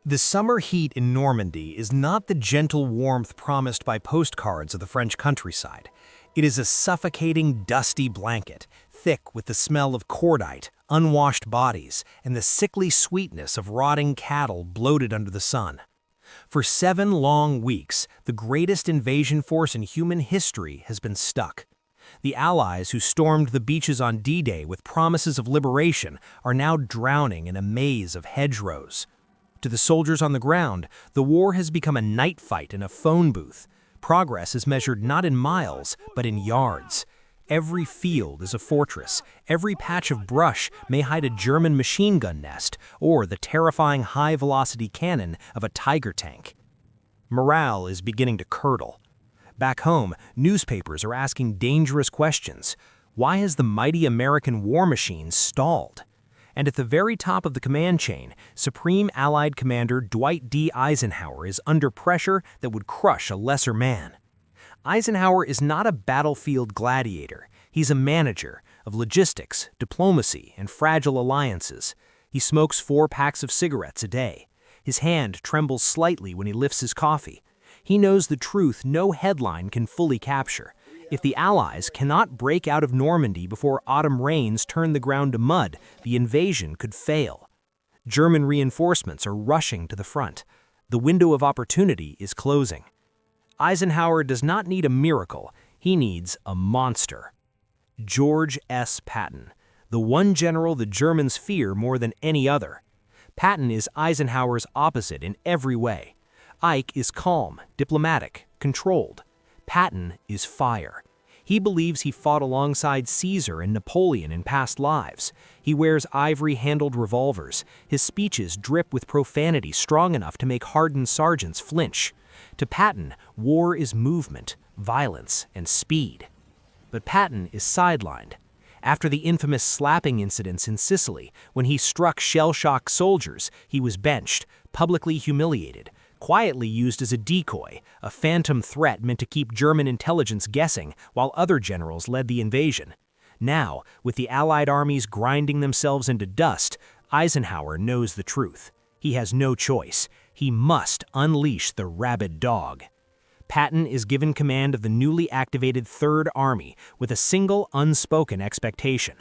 The summer heat in Normandy is not the gentle warmth promised by postcards of the French countryside. It is a suffocating, dusty blanket, thick with the smell of cordite, unwashed bodies, and the sickly sweetness of rotting cattle bloated under the sun. For 7 long weeks, the greatest invasion force in human history has been stuck. The Allies who stormed the beaches on D-Day with promises of liberation are now drowning in a maze of hedgerows. To the soldiers on the ground, the war has become a night fight in a phone booth. Progress is measured not in miles, but in yards. Every field is a fortress. Every patch of brush may hide a German machine gun nest or the terrifying high-velocity cannon of a Tiger tank. Morale is beginning to curdle. Back home, newspapers are asking dangerous questions. Why has the mighty American war machine stalled? And at the very top of the command chain, Supreme Allied Commander Dwight D. Eisenhower is under pressure that would crush a lesser man. Eisenhower is not a battlefield gladiator. He's a manager of logistics, diplomacy, and fragile alliances. He smokes 4 packs of cigarettes a day. His hand trembles slightly when he lifts his coffee. He knows the truth no headline can fully capture. If the Allies cannot break out of Normandy before autumn rains turn the ground to mud, the invasion could fail. German reinforcements are rushing to the front. The window of opportunity is closing. Eisenhower does not need a miracle, he needs a monster. George S. Patton, the one general the Germans fear more than any other. Patton is Eisenhower's opposite in every way. Ike is calm, diplomatic, controlled. Patton is fire. He believes he fought alongside Caesar and Napoleon in past lives. He wears ivory-handled revolvers. His speeches drip with profanity strong enough to make hardened sergeants flinch. To Patton, war is movement, violence, and speed. But Patton is sidelined. After the infamous slapping incidents in Sicily, when he struck shell-shocked soldiers, he was benched, publicly humiliated, quietly used as a decoy, a phantom threat meant to keep German intelligence guessing while other generals led the invasion. Now, with the Allied armies grinding themselves into dust, Eisenhower knows the truth. He has no choice. He must unleash the rabid dog. Patton is given command of the newly activated Third Army with a single unspoken expectation: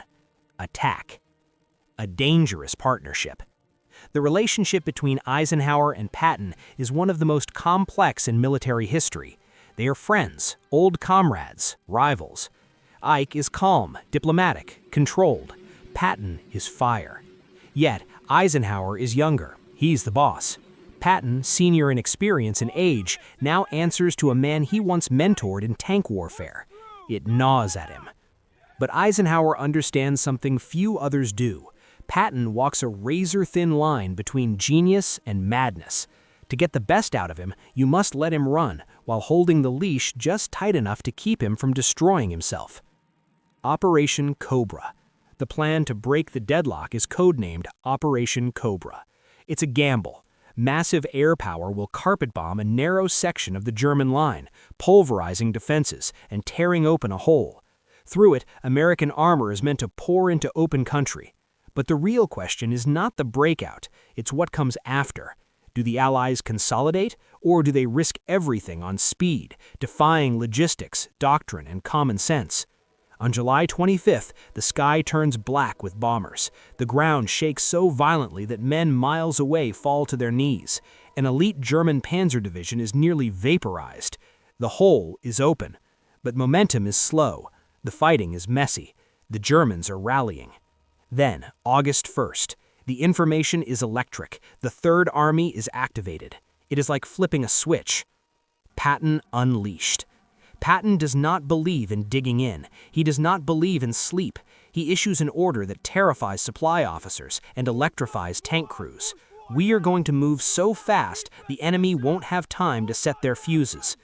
attack. A dangerous partnership. The relationship between Eisenhower and Patton is one of the most complex in military history. They are friends, old comrades, rivals. Ike is calm, diplomatic, controlled. Patton is fire. Yet, Eisenhower is younger. He's the boss. Patton, senior in experience and age, now answers to a man he once mentored in tank warfare. It gnaws at him. But Eisenhower understands something few others do. Patton walks a razor-thin line between genius and madness. To get the best out of him, you must let him run, while holding the leash just tight enough to keep him from destroying himself. Operation Cobra. The plan to break the deadlock is codenamed Operation Cobra. It's a gamble. Massive air power will carpet bomb a narrow section of the German line, pulverizing defenses and tearing open a hole. Through it, American armor is meant to pour into open country. But the real question is not the breakout, it's what comes after. Do the Allies consolidate, or do they risk everything on speed, defying logistics, doctrine, and common sense? On July 25th, the sky turns black with bombers. The ground shakes so violently that men miles away fall to their knees. An elite German panzer division is nearly vaporized. The hole is open, but momentum is slow. The fighting is messy. The Germans are rallying. Then, August 1st, the information is electric. The Third Army is activated. It is like flipping a switch. Patton unleashed. Patton does not believe in digging in. He does not believe in sleep. He issues an order that terrifies supply officers and electrifies tank crews. We are going to move so fast, the enemy won't have time to set their fuses.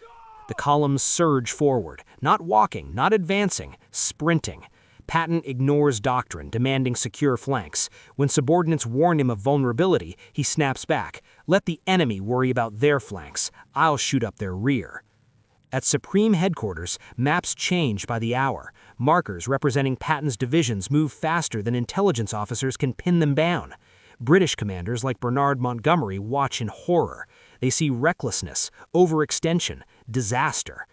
The columns surge forward, not walking, not advancing, sprinting. Patton ignores doctrine, demanding secure flanks. When subordinates warn him of vulnerability, he snaps back. Let the enemy worry about their flanks. I'll shoot up their rear. At Supreme Headquarters, maps change by the hour. Markers representing Patton's divisions move faster than intelligence officers can pin them down. British commanders like Bernard Montgomery watch in horror. They see recklessness, overextension, disaster.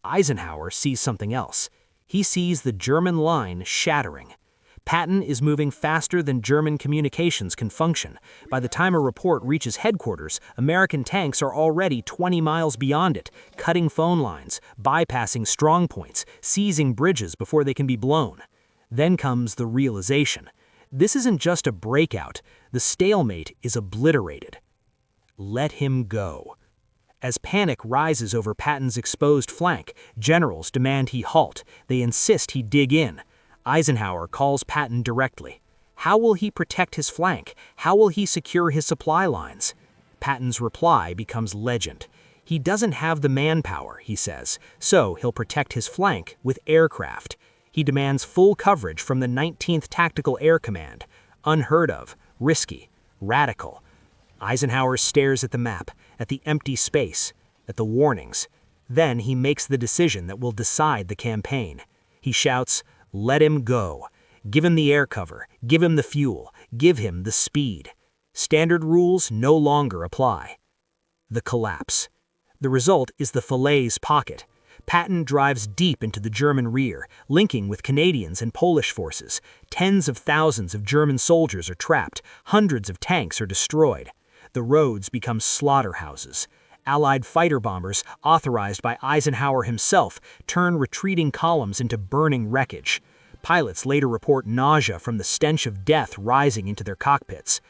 Eisenhower sees something else. He sees the German line shattering. Patton is moving faster than German communications can function. By the time a report reaches headquarters, American tanks are already 20 miles beyond it, cutting phone lines, bypassing strong points, seizing bridges before they can be blown. Then comes the realization. This isn't just a breakout. The stalemate is obliterated. Let him go. As panic rises over Patton's exposed flank, generals demand he halt. They insist he dig in. Eisenhower calls Patton directly. How will he protect his flank? How will he secure his supply lines? Patton's reply becomes legend. He doesn't have the manpower, he says, so he'll protect his flank with aircraft. He demands full coverage from the 19th Tactical Air Command. Unheard of, risky, radical. Eisenhower stares at the map, at the empty space, at the warnings. Then he makes the decision that will decide the campaign. He shouts, "Let him go. Give him the air cover. Give him the fuel. Give him the speed." Standard rules no longer apply. The collapse. The result is the Falaise pocket. Patton drives deep into the German rear, linking with Canadians and Polish forces. Tens of thousands of German soldiers are trapped. Hundreds of tanks are destroyed. The roads become slaughterhouses. Allied fighter bombers, authorized by Eisenhower himself, turn retreating columns into burning wreckage. Pilots later report nausea from the stench of death rising into their cockpits.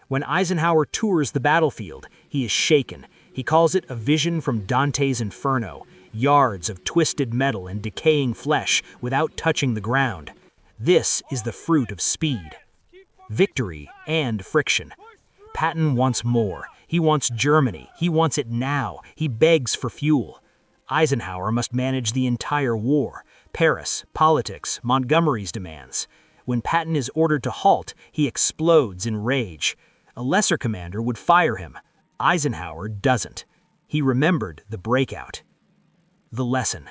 When Eisenhower tours the battlefield, he is shaken. He calls it a vision from Dante's Inferno, yards of twisted metal and decaying flesh without touching the ground. This is the fruit of speed, victory, and friction. Patton wants more. He wants Germany. He wants it now. He begs for fuel. Eisenhower must manage the entire war. Paris, politics, Montgomery's demands. When Patton is ordered to halt, he explodes in rage. A lesser commander would fire him. Eisenhower doesn't. He remembered the breakout. The lesson.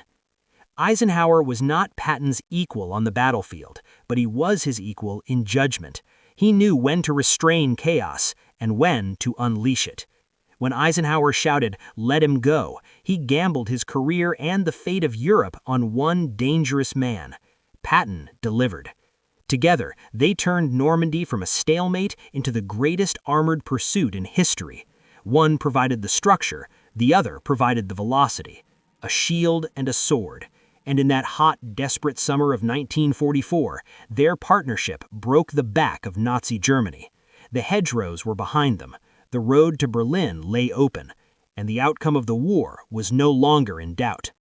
Eisenhower was not Patton's equal on the battlefield, but he was his equal in judgment. He knew when to restrain chaos and when to unleash it. When Eisenhower shouted, "Let him go," he gambled his career and the fate of Europe on one dangerous man. Patton delivered. Together, they turned Normandy from a stalemate into the greatest armored pursuit in history. One provided the structure, the other provided the velocity. A shield and a sword. And in that hot, desperate summer of 1944, their partnership broke the back of Nazi Germany. The hedgerows were behind them. The road to Berlin lay open, and the outcome of the war was no longer in doubt.